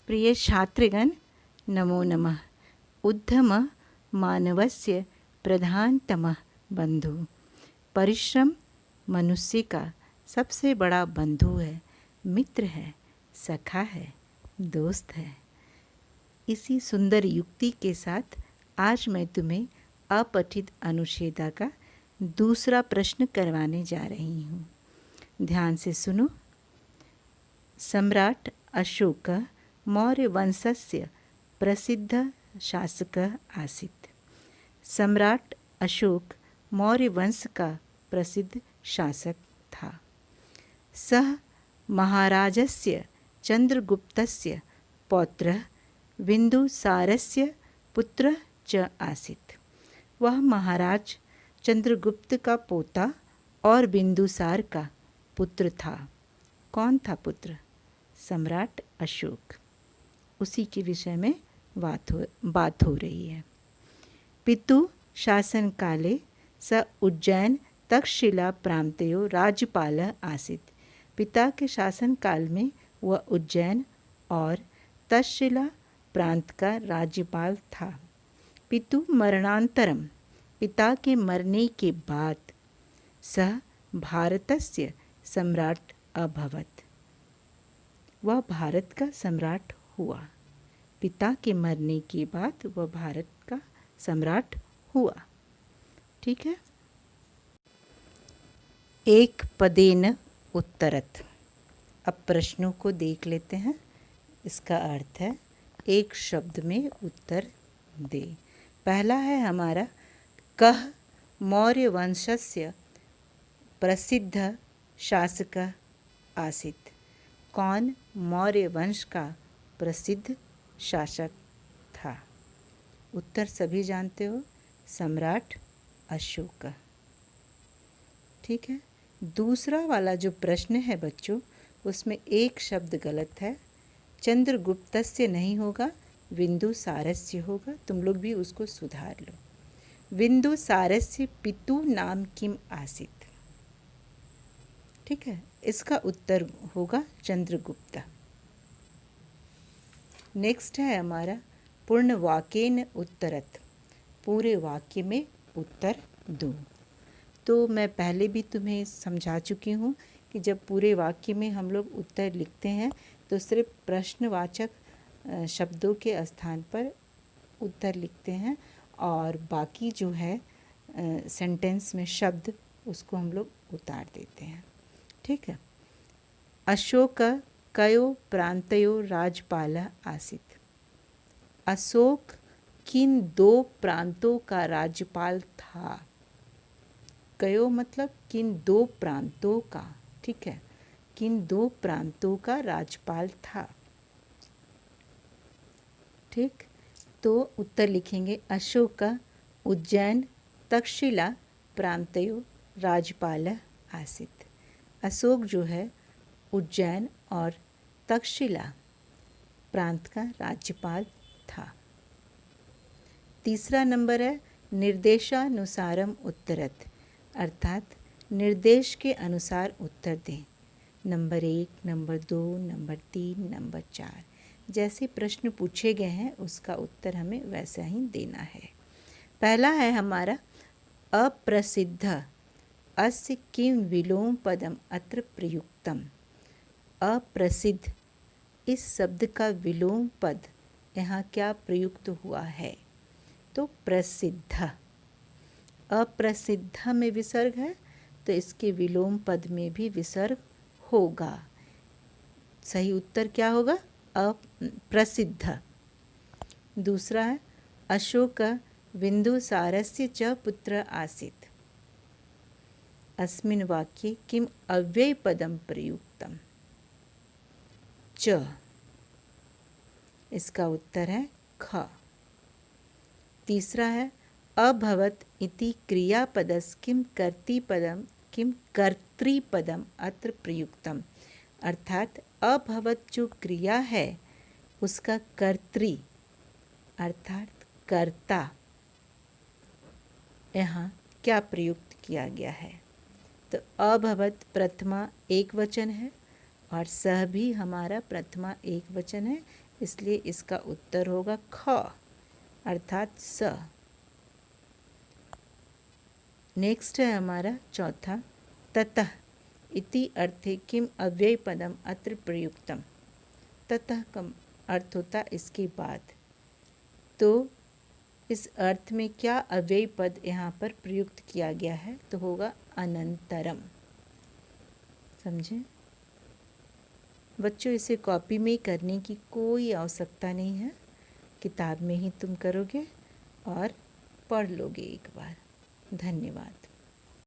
प्रिय छात्रगण, नमो नमः। उद्यम मानवस्य प्रधानतमः बंधु। परिश्रम मनुष्य का सबसे बड़ा बंधु है, मित्र है, सखा है, दोस्त है। इसी सुंदर युक्ति के साथ आज मैं तुम्हें अपठित अनुच्छेदा का दूसरा प्रश्न करवाने जा रही हूँ। ध्यान से सुनो। सम्राट अशोक मौर्य वंशस्य प्रसिद्ध शासकः आसीत्। सम्राट अशोक मौर्य वंश का प्रसिद्ध शासक था। सः महाराजस्य चंद्रगुप्तस्य पौत्रः बिंदुसारस्य पुत्रः च आसीत्। वह महाराज चंद्रगुप्त का पोता और बिंदुसार का पुत्र था। कौन था पुत्र? सम्राट अशोक। उसी के विषय में बात हो रही है। पितु शासन काले स उज्जैन तक्षशिला प्रांतयो राज्यपालः आसीत्। पिता के शासन काल में वह उज्जैन और तक्षशिला प्रांत का राज्यपाल था। पितु मरणांतरम, पिता के मरने के बाद सः भारतस्य सम्राट अभवत्। वह भारत का सम्राट हुआ। पिता के मरने के बाद वह भारत का सम्राट हुआ। ठीक है। एक पदेन उत्तरत। अब प्रश्नों को देख लेते हैं। इसका अर्थ है एक शब्द में उत्तर दे। पहला है हमारा, कः मौर्य वंशस्य प्रसिद्ध शासकः आसीत्। कौन मौर्य वंश का प्रसिद्ध शासक था? उत्तर सभी जानते हो, सम्राट अशोक। ठीक है। दूसरा वाला जो प्रश्न है बच्चों, उसमें एक शब्द गलत है। चंद्रगुप्तस्य नहीं होगा, बिंदुसारस्य होगा। तुम लोग भी उसको सुधार लो। बिंदुसारस्य पितु नाम किम आसीत्। ठीक है। इसका उत्तर होगा चंद्रगुप्त। नेक्स्ट है हमारा, पूर्ण वाक्येन उत्तरत। पूरे वाक्य में उत्तर दो। तो मैं पहले भी तुम्हें समझा चुकी हूँ कि जब पूरे वाक्य में हम लोग उत्तर लिखते हैं तो सिर्फ प्रश्नवाचक शब्दों के स्थान पर उत्तर लिखते हैं और बाकी जो है सेंटेंस में शब्द उसको हम लोग उतार देते हैं। ठीक है। अशोक कयो प्रांतयो राज्यपालः आसीत्। अशोक किन दो प्रांतों का राज्यपाल था? कयो मतलब किन दो प्रांतों का। ठीक है। किन दो प्रांतों का राज्यपाल था। ठीक। तो उत्तर लिखेंगे, अशोक उज्जैन तक्षशिला प्रांतयो राज्यपालः आसीत्। अशोक जो है उज्जैन और तक्षशिला प्रांत का राज्यपाल था। तीसरा नंबर है, निर्देशानुसारम उत्तरत, अर्थात निर्देश के अनुसार उत्तर दें। नंबर 1, नंबर 2, नंबर 3, नंबर 4 जैसे प्रश्न पूछे गए हैं उसका उत्तर हमें वैसा ही देना है। पहला है हमारा, अप्रसिद्ध अस्य किम विलोम पदम अत्र प्रयुक्तम। अप्रसिद्ध, इस शब्द का विलोम पद यहाँ क्या प्रयुक्त हुआ है? तो प्रसिद्ध। अप्रसिद्ध में विसर्ग है तो इसके विलोम पद में भी विसर्ग होगा। सही उत्तर क्या होगा? अप्रसिद्ध। दूसरा है, अशोक बिंदुसारस्य च पुत्र आसीत्। अस्मिन् वाक्ये किम अव्ययपदं प्रयुक्तम? च। इसका उत्तर है ख। तीसरा है, अभवत् इति क्रियापदस्य किम कर्तृपदम अत्र प्रयुक्तम। अर्थात अभवत् जो क्रिया है उसका कर्तृ अर्थात कर्ता यहाँ क्या प्रयुक्त किया गया है? तो अभवत् प्रथमा एक वचन है और सह भी हमारा प्रथमा एक वचन है, इसलिए इसका उत्तर होगा ख अर्थात स। नेक्स्ट है हमारा चौथा, ततः इति अर्थे किम अव्यय पदम अत्र प्रयुक्तम। ततः का अर्थ होता इसके बाद, तो इस अर्थ में क्या अव्यय पद यहाँ पर प्रयुक्त किया गया है, तो होगा अनंतरम। समझे बच्चों, इसे कॉपी में करने की कोई आवश्यकता नहीं है, किताब में ही तुम करोगे और पढ़ लोगे एक बार। धन्यवाद।